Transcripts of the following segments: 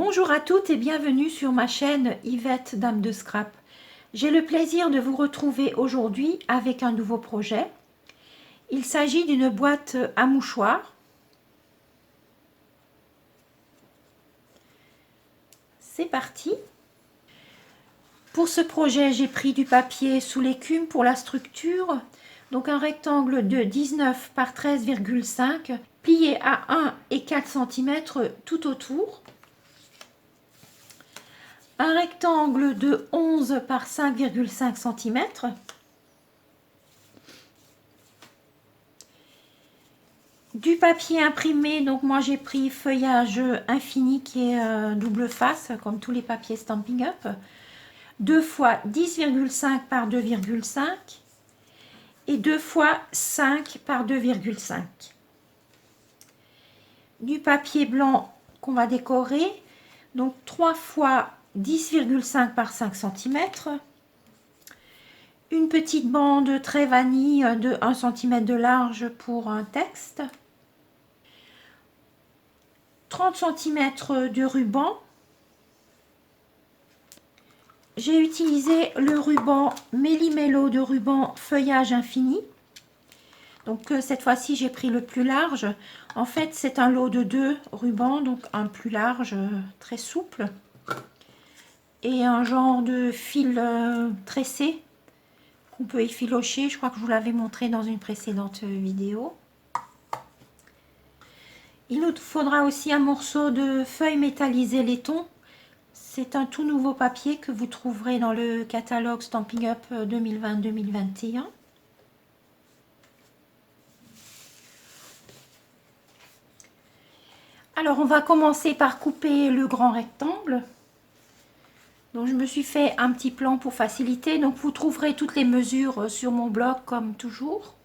Bonjour à toutes et bienvenue sur ma chaîne Yvette Dame de Scrap. J'ai le plaisir de vous retrouver aujourd'hui avec un nouveau projet. Il s'agit d'une boîte à mouchoirs. C'est parti. Pour ce projet, j'ai pris du papier sous l'écume pour la structure. Donc un rectangle de 19 par 13,5 plié à 1 et 4 cm tout autour. Un rectangle de 11 par 5,5 cm. Du papier imprimé, donc moi j'ai pris feuillage infini qui est double face, comme tous les papiers Stampin' Up. 2 fois 10,5 par 2,5 et 2 fois 5 par 2,5. Du papier blanc qu'on va décorer, donc 3 fois 10,5 par 5 cm. Une petite bande très vanille de 1 cm de large pour un texte. 30 cm de ruban. J'ai utilisé le ruban Méli-Mélo de ruban feuillage infini. Donc cette fois-ci j'ai pris le plus large. En fait c'est un lot de 2 rubans, donc un plus large, très souple. Et un genre de fil tressé qu'on peut effilocher. Je crois que je vous l'avais montré dans une précédente vidéo. Il nous faudra aussi un morceau de feuille métallisée laiton. C'est un tout nouveau papier que vous trouverez dans le catalogue Stampin' Up 2020-2021. Alors on va commencer par couper le grand rectangle. Donc je me suis fait un petit plan pour faciliter. Donc vous trouverez toutes les mesures sur mon blog comme toujours.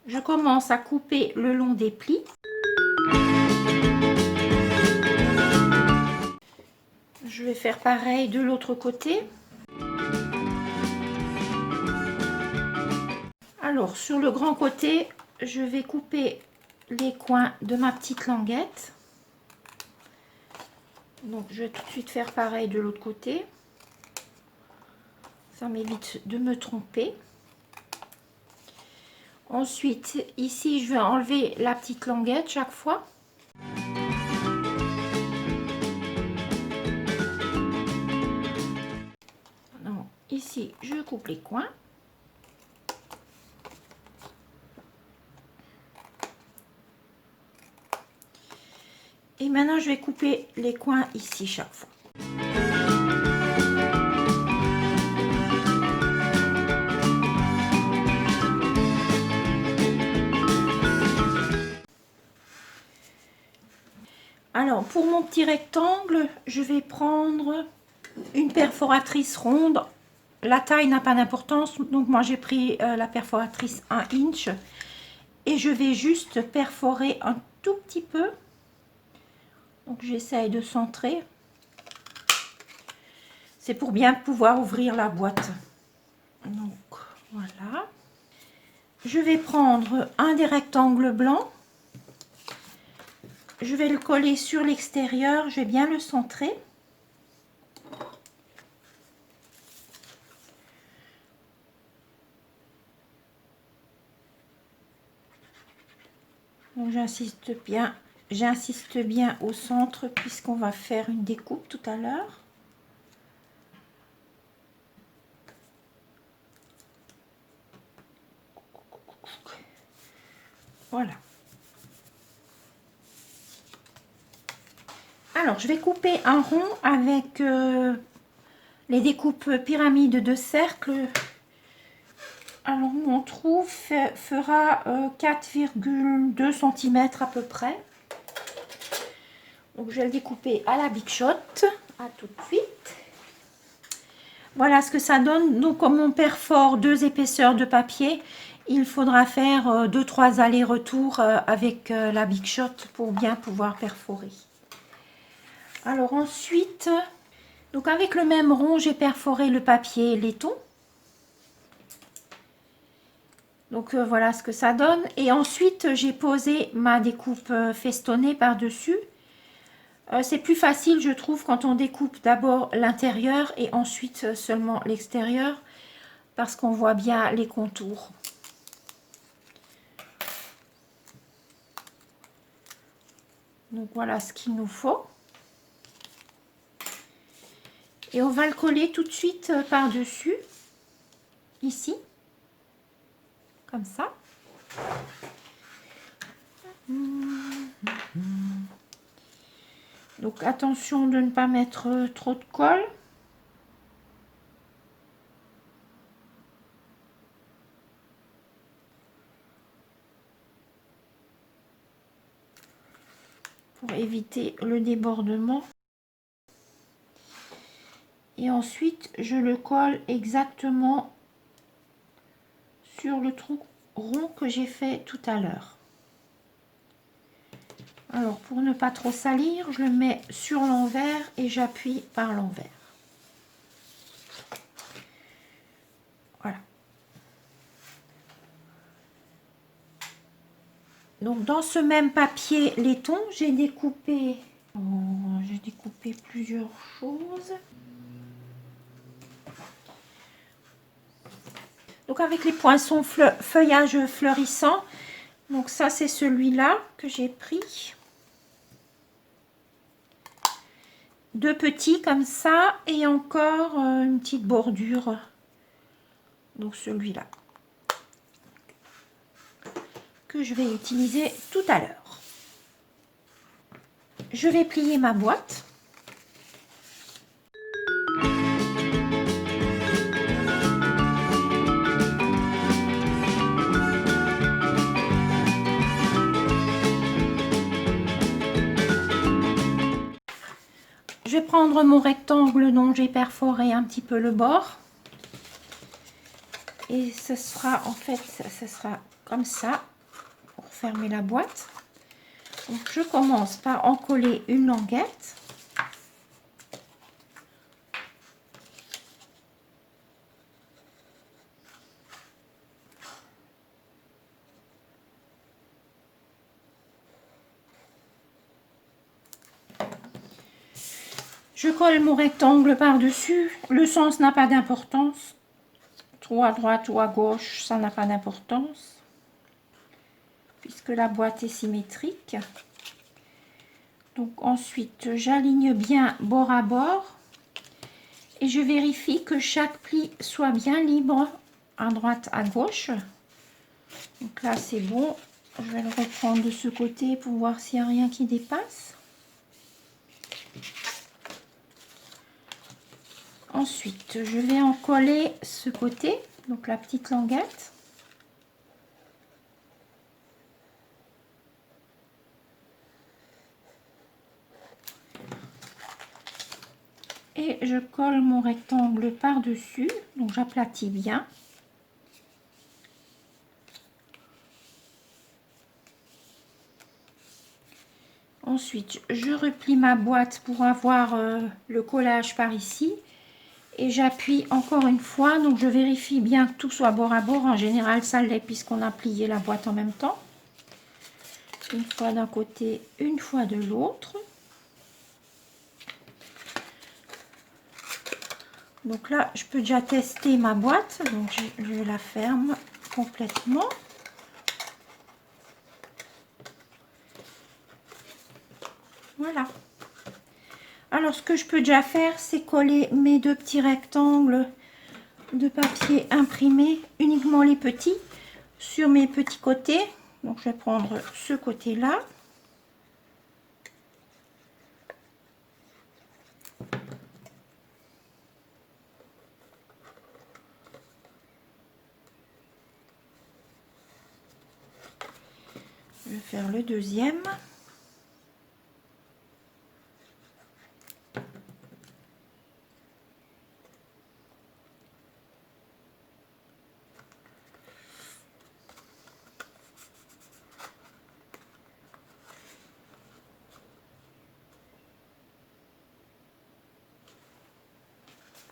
Je commence à couper le long des plis. Je vais faire pareil de l'autre côté. Alors sur le grand côté, je vais couper les coins de ma petite languette. Donc je vais tout de suite faire pareil de l'autre côté. Ça m'évite de me tromper. Ensuite, ici, je vais enlever la petite languette chaque fois. Donc, ici, je coupe les coins. Et maintenant, je vais couper les coins ici chaque fois. Alors, pour mon petit rectangle, je vais prendre une perforatrice ronde. La taille n'a pas d'importance, donc moi j'ai pris la perforatrice 1 inch. Et je vais juste perforer un tout petit peu. Donc j'essaye de centrer. C'est pour bien pouvoir ouvrir la boîte. Donc voilà. Je vais prendre un des rectangles blancs. Je vais le coller sur l'extérieur, je vais bien le centrer. Donc j'insiste bien au centre puisqu'on va faire une découpe tout à l'heure. Voilà. Alors, je vais couper un rond avec les découpes pyramides de cercle. Alors, mon trou fera 4,2 cm à peu près. Donc, je vais le découper à la Big Shot. À tout de suite. Voilà ce que ça donne. Donc, comme on perfore 2 épaisseurs de papier, il faudra faire 2-3 allers-retours avec la Big Shot pour bien pouvoir perforer. Alors ensuite, donc avec le même rond, j'ai perforé le papier laiton. Donc voilà ce que ça donne. Et ensuite, j'ai posé ma découpe festonnée par-dessus. C'est plus facile, je trouve, quand on découpe d'abord l'intérieur et ensuite seulement l'extérieur, parce qu'on voit bien les contours. Donc voilà ce qu'il nous faut. Et on va le coller tout de suite par-dessus, ici, comme ça. Donc attention de ne pas mettre trop de colle. Pour éviter le débordement. Et ensuite, je le colle exactement sur le trou rond que j'ai fait tout à l'heure. Alors, pour ne pas trop salir, je le mets sur l'envers et j'appuie par l'envers. Voilà. Donc, dans ce même papier laiton, j'ai découpé plusieurs choses. Donc, avec les poinçons feuillage fleurissant. Donc, ça, c'est celui-là que j'ai pris. Deux petits comme ça et encore une petite bordure. Donc, celui-là. Que je vais utiliser tout à l'heure. Je vais plier ma boîte. Je vais prendre mon rectangle dont j'ai perforé un petit peu le bord. Et ce sera en fait, ce sera comme ça pour fermer la boîte. Donc je commence par en coller une languette. Je colle mon rectangle par-dessus. Le sens n'a pas d'importance. Trop à droite ou à gauche, ça n'a pas d'importance. Puisque la boîte est symétrique. Donc ensuite, j'aligne bien bord à bord. Et je vérifie que chaque pli soit bien libre à droite, à gauche. Donc là, c'est bon. Je vais le reprendre de ce côté pour voir s'il n'y a rien qui dépasse. Ensuite, je vais en coller ce côté, donc la petite languette. Et je colle mon rectangle par-dessus, donc j'aplatis bien. Ensuite, je replie ma boîte pour avoir le collage par ici. Et j'appuie encore une fois, donc je vérifie bien que tout soit bord à bord. En général, ça l'est puisqu'on a plié la boîte en même temps. Une fois d'un côté, une fois de l'autre. Donc là, je peux déjà tester ma boîte. Donc je la ferme complètement. Voilà. Alors, ce que je peux déjà faire, c'est coller mes deux petits rectangles de papier imprimé, uniquement les petits, sur mes petits côtés. Donc, je vais prendre ce côté-là. Je vais faire le deuxième.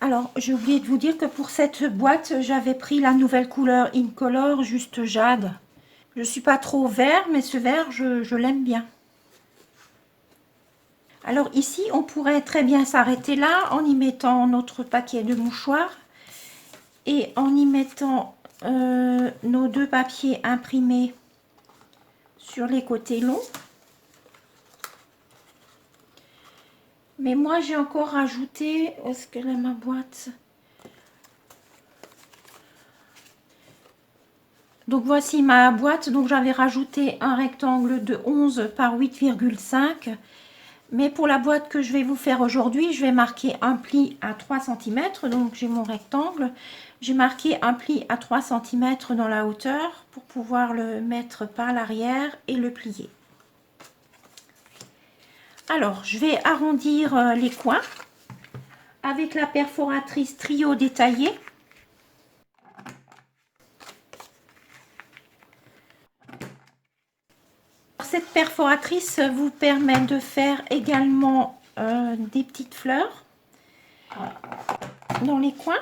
Alors, j'ai oublié de vous dire que pour cette boîte, j'avais pris la nouvelle couleur Incolor, juste jade. Je suis pas trop vert, mais ce vert, je l'aime bien. Alors ici, on pourrait très bien s'arrêter là en y mettant notre paquet de mouchoirs et en y mettant nos deux papiers imprimés sur les côtés longs. Mais moi, j'ai encore rajouté... Où est-ce qu'elle est ma boîte? Donc voici ma boîte. Donc j'avais rajouté un rectangle de 11 par 8,5. Mais pour la boîte que je vais vous faire aujourd'hui, je vais marquer un pli à 3 cm. Donc j'ai mon rectangle. J'ai marqué un pli à 3 cm dans la hauteur pour pouvoir le mettre par l'arrière et le plier. Alors, je vais arrondir les coins avec la perforatrice Trio détaillée. Cette perforatrice vous permet de faire également des petites fleurs dans les coins.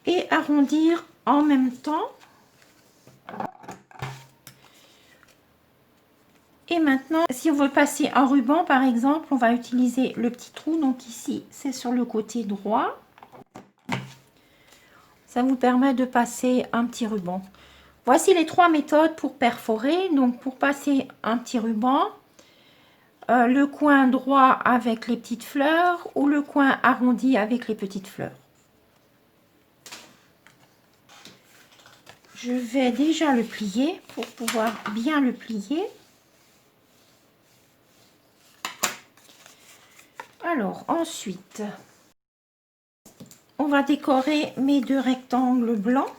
Et arrondir en même temps. Et maintenant, si on veut passer un ruban, par exemple, on va utiliser le petit trou. Donc ici, c'est sur le côté droit. Ça vous permet de passer un petit ruban. Voici les 3 méthodes pour perforer. Donc pour passer un petit ruban, le coin droit avec les petites fleurs ou le coin arrondi avec les petites fleurs. Je vais déjà le plier pour pouvoir bien le plier. Alors ensuite, on va décorer mes 2 rectangles blancs.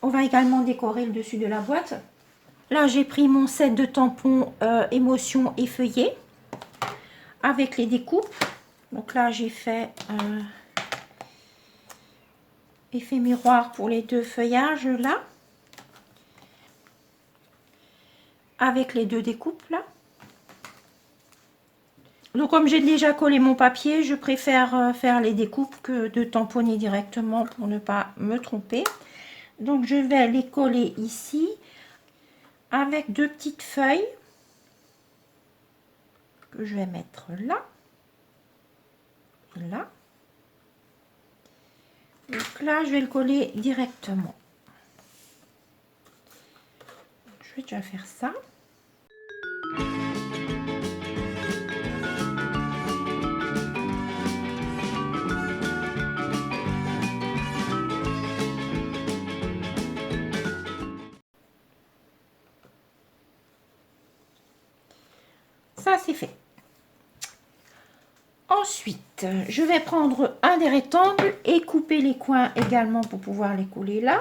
On va également décorer le dessus de la boîte. Là, j'ai pris mon set de tampons émotion effeuillés avec les découpes. Donc là, j'ai fait effet miroir pour les 2 feuillages là. Avec les 2 découpes là. Donc comme j'ai déjà collé mon papier, je préfère faire les découpes que de tamponner directement pour ne pas me tromper. Donc je vais les coller ici avec 2 petites feuilles que je vais mettre là et là. Donc là, je vais le coller directement. Je vais déjà faire ça. Ça, c'est fait. Ensuite, je vais prendre un des rectangles et couper les coins également pour pouvoir les coller là.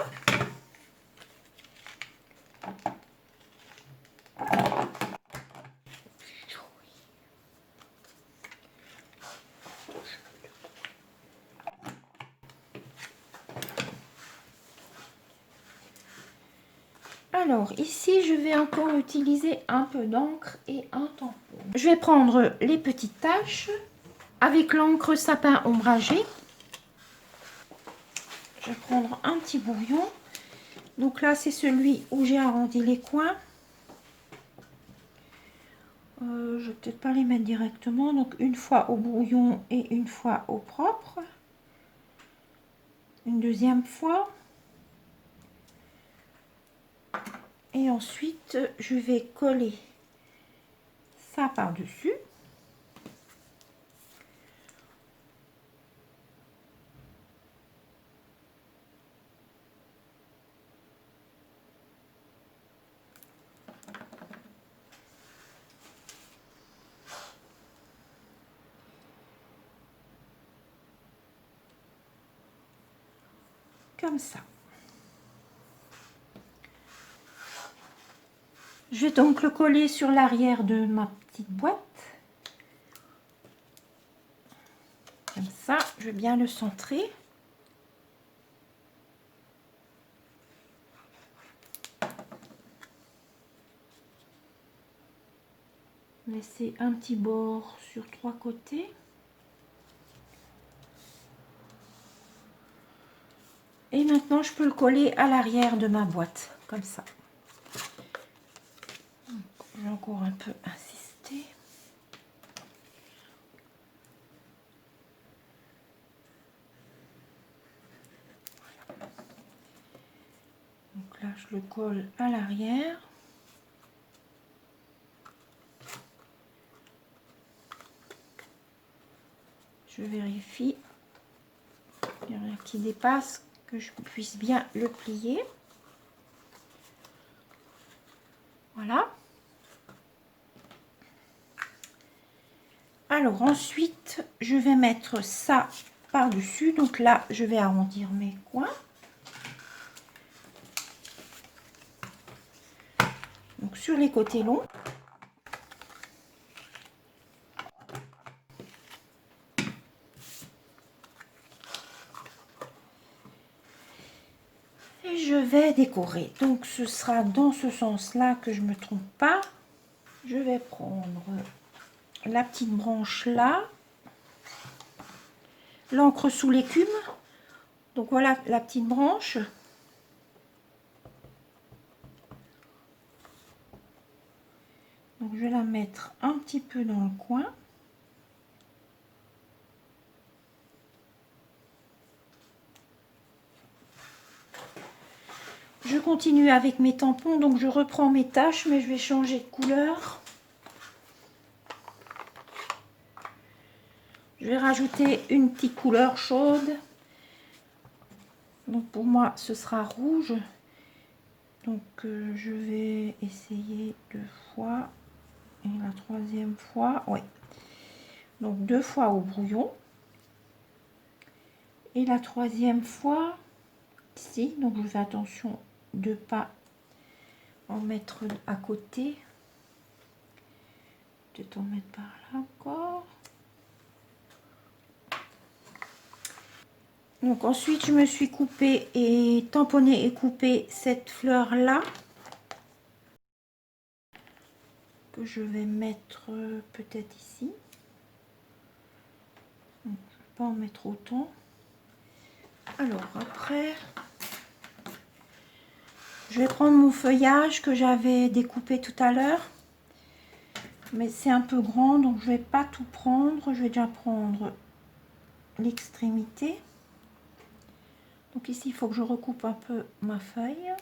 Alors ici, je vais encore utiliser un peu d'encre et un tampon. Je vais prendre les petites taches avec l'encre sapin ombragé. Je vais prendre un petit brouillon. Donc là, c'est celui où j'ai arrondi les coins. Je vais peut-être pas les mettre directement. Donc une fois au brouillon et une fois au propre. Une deuxième fois. Et ensuite, je vais coller ça par-dessus. Comme ça. Je vais donc le coller sur l'arrière de ma petite boîte. Comme ça, je vais bien le centrer. laisser un petit bord sur 3 côtés. Et maintenant, je peux le coller à l'arrière de ma boîte, comme ça. Je vais encore un peu insister. Voilà. Donc là, je le colle à l'arrière. Je vérifie qu'il n'y a rien qui dépasse, que je puisse bien le plier. Voilà. Alors ensuite, je vais mettre ça par-dessus. Donc là, je vais arrondir mes coins. Donc sur les côtés longs. Et je vais décorer. Donc ce sera dans ce sens-là que je ne me trompe pas. Je vais prendre la petite branche là. L'encre sous l'écume. Donc voilà la petite branche. Donc je vais la mettre un petit peu dans le coin. Je continue avec mes tampons, donc je reprends mes taches, mais je vais changer de couleur. Je vais rajouter une petite couleur chaude. Donc pour moi, ce sera rouge. Donc je vais essayer 2 fois. Et la 3e fois, oui. Donc 2 fois au brouillon. Et la 3e fois, ici. Donc je fais attention de ne pas en mettre à côté. Peut-être en mettre par là encore. Donc ensuite, je me suis coupé et tamponné et coupé cette fleur là. Que je vais mettre peut-être ici. Donc, je ne vais pas en mettre autant. Alors après, je vais prendre mon feuillage que j'avais découpé tout à l'heure. Mais c'est un peu grand, donc je ne vais pas tout prendre. Je vais déjà prendre l'extrémité. Donc ici, il faut que je recoupe un peu ma feuille.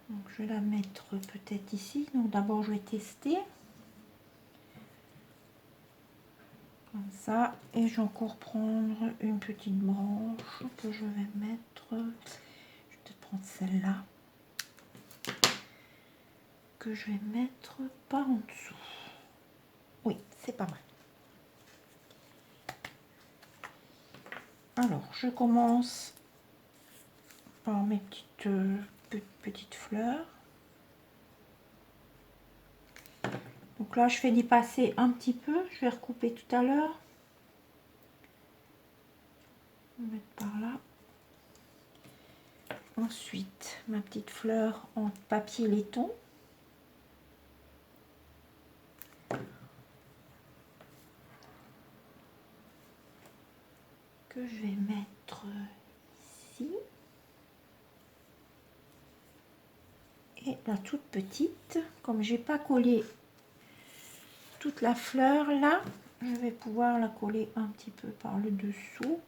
Donc je vais la mettre peut-être ici. Donc d'abord, je vais tester. Comme ça. Et je vais encore prendre une petite branche que je vais mettre. Je vais peut-être prendre celle-là. Que je vais mettre par en dessous. Oui, c'est pas mal. Alors, je commence par mes petites fleurs. Donc là, je fais d'y passer un petit peu. Je vais recouper tout à l'heure. Je vais mettre par là. Ensuite, ma petite fleur en papier laiton. Que je vais mettre ici. Et la toute petite, comme j'ai pas collé toute la fleur là, je vais pouvoir la coller un petit peu par le dessous.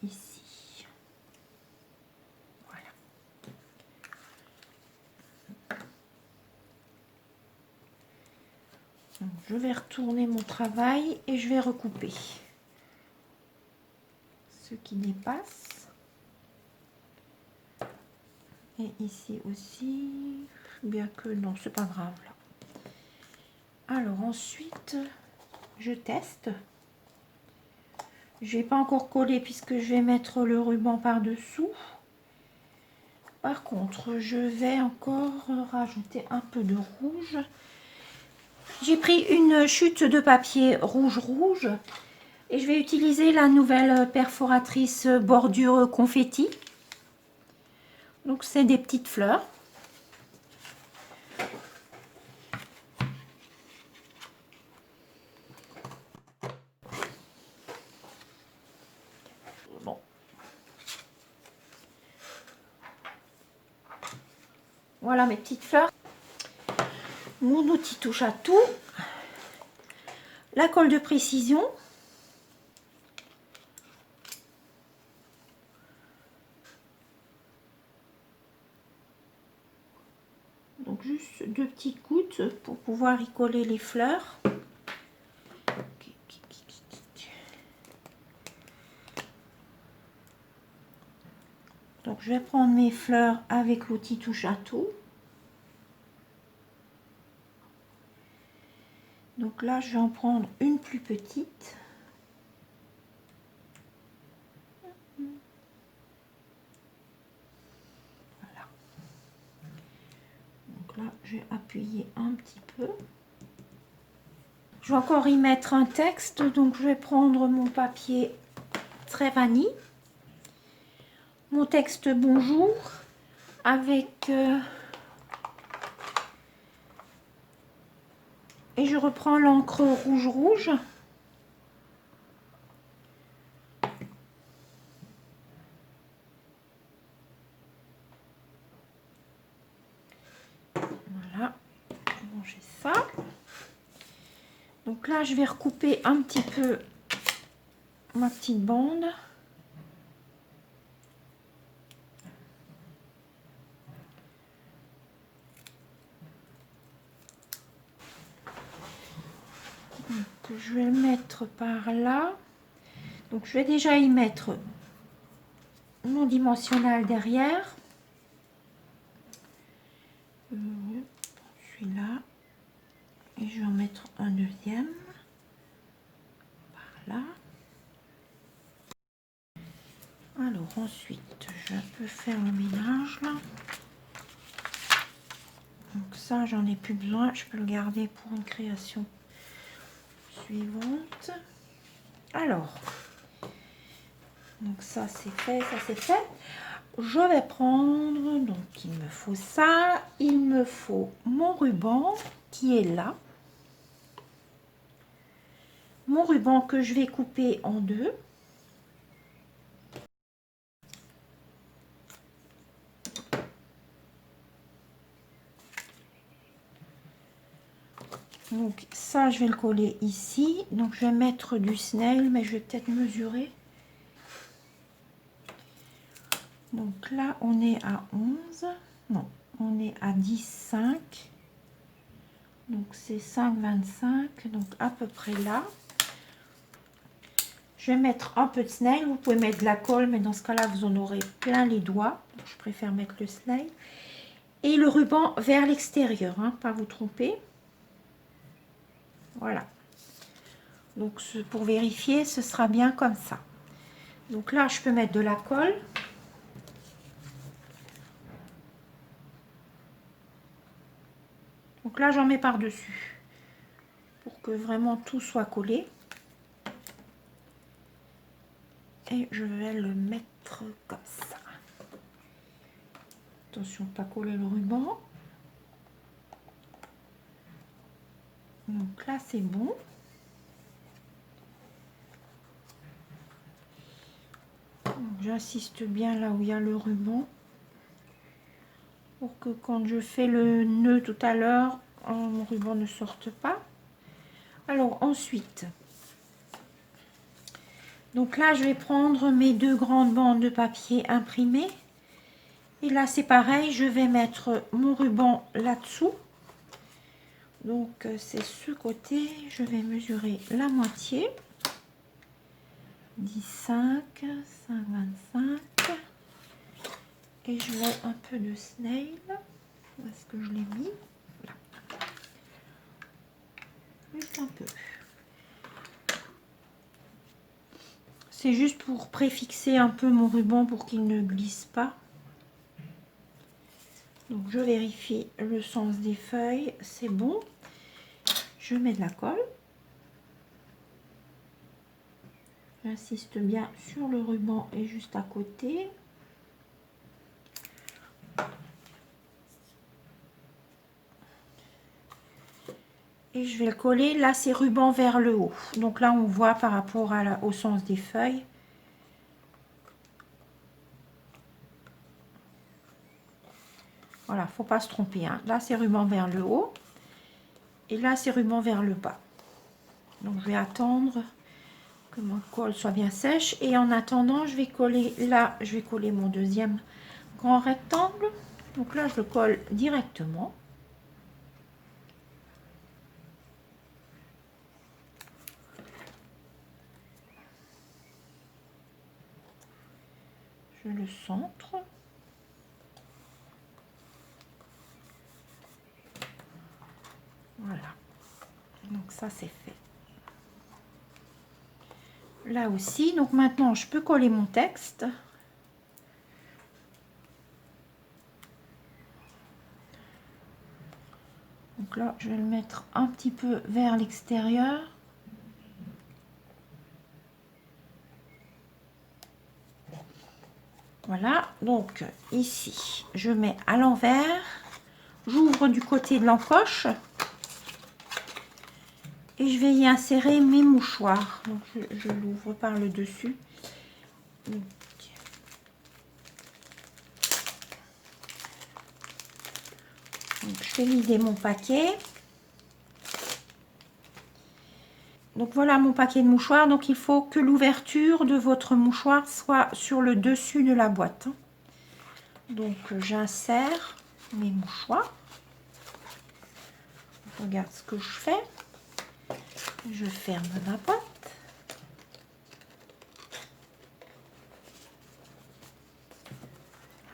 Ici. Voilà. Donc, je vais retourner mon travail et je vais recouper ce qui dépasse. Et ici aussi, bien que non, c'est pas grave là. Alors ensuite, je teste. Je vais pas encore coller puisque je vais mettre le ruban par dessous. Par contre, je vais encore rajouter un peu de rouge. J'ai pris une chute de papier rouge et je vais utiliser la nouvelle perforatrice bordure confetti. Donc c'est des petites fleurs. Voilà mes petites fleurs. Mon outil touche à tout. La colle de précision. Donc juste 2 petites gouttes pour pouvoir y coller les fleurs. Donc je vais prendre mes fleurs avec l'outil touche à tout. Donc là je vais en prendre une plus petite. Voilà. Donc là je vais appuyer un petit peu. Je vais encore y mettre un texte, donc je vais prendre mon papier très vanille. Mon texte bonjour avec et je reprends l'encre rouge. Voilà, bon, j'ai ça. Donc là je vais recouper un petit peu ma petite bande. Donc, je vais le mettre par là. Donc je vais déjà y mettre mon dimensionnel derrière. Celui-là. Et je vais en mettre un deuxième. Par là. Alors ensuite, je peux faire le ménage là. Donc ça, j'en ai plus besoin. Je peux le garder pour une création suivante. Alors, donc ça c'est fait, ça c'est fait. Je vais prendre, donc il me faut ça, il me faut mon ruban qui est là. Mon ruban que je vais couper en deux. Donc ça, je vais le coller ici. Donc je vais mettre du snail, mais je vais peut-être mesurer. Donc là, on est à 11. Non, on est à 10,5. Donc c'est 5,25. Donc à peu près là. Je vais mettre un peu de snail. Vous pouvez mettre de la colle, mais dans ce cas-là, vous en aurez plein les doigts. Donc, je préfère mettre le snail. Et le ruban vers l'extérieur, hein, pas vous tromper. Voilà. Donc pour vérifier, ce sera bien comme ça. Donc là, je peux mettre de la colle. Donc là, j'en mets par-dessus pour que vraiment tout soit collé. Et je vais le mettre comme ça. Attention, pas coller le ruban. Donc là, c'est bon. J'insiste bien là où il y a le ruban. Pour que quand je fais le nœud tout à l'heure, mon ruban ne sorte pas. Alors ensuite, donc là, je vais prendre mes 2 grandes bandes de papier imprimées. Et là, c'est pareil, je vais mettre mon ruban là-dessous. Donc, c'est ce côté. Je vais mesurer la moitié. 10,5, 5,25. Et je mets un peu de snail. Où est-ce que je l'ai mis? Là. Juste un peu. C'est juste pour préfixer un peu mon ruban pour qu'il ne glisse pas. Donc je vérifie le sens des feuilles, c'est bon. Je mets de la colle. J'insiste bien sur le ruban et juste à côté. Et je vais le coller. Là, c'est ruban vers le haut. Donc là, on voit par rapport au sens des feuilles. Voilà, faut pas se tromper, hein. Là, c'est ruban vers le haut. Et là, c'est ruban vers le bas. Donc, je vais attendre que mon colle soit bien sèche. Et en attendant, je vais coller là, je vais coller mon deuxième grand rectangle. Donc là, je le colle directement. Je le centre. Voilà. Donc ça, c'est fait. Là aussi, donc maintenant, je peux coller mon texte. Donc là, je vais le mettre un petit peu vers l'extérieur. Voilà, donc ici, je mets à l'envers. J'ouvre du côté de l'encoche. Et je vais y insérer mes mouchoirs. Donc je l'ouvre par le dessus. Donc, je vais vider mon paquet. Donc voilà mon paquet de mouchoirs. Donc il faut que l'ouverture de votre mouchoir soit sur le dessus de la boîte. Donc j'insère mes mouchoirs. Regarde ce que je fais. Je ferme ma boîte.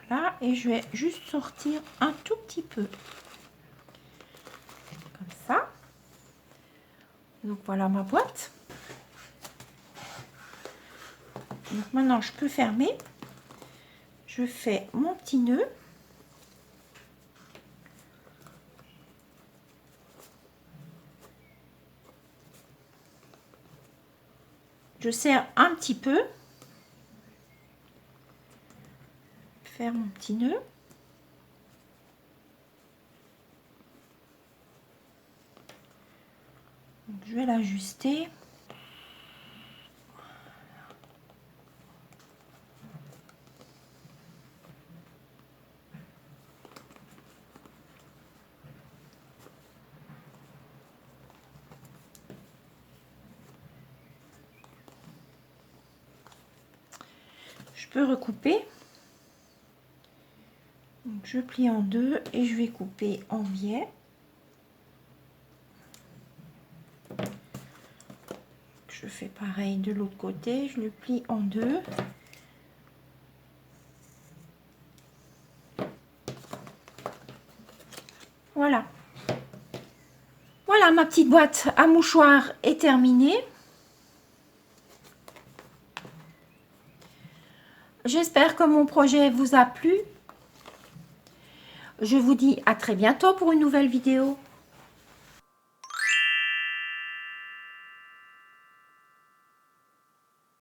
Voilà, et je vais juste sortir un tout petit peu. Comme ça. Donc voilà ma boîte. Donc maintenant je peux fermer. Je fais mon petit nœud. Je serre un petit peu. Faire mon petit nœud. Donc, je vais l'ajuster. Je peux recouper. Donc, je plie en deux et je vais couper en biais. Je fais pareil de l'autre côté, je le plie en deux. Voilà. Voilà, ma petite boîte à mouchoirs est terminée. J'espère que mon projet vous a plu. Je vous dis à très bientôt pour une nouvelle vidéo.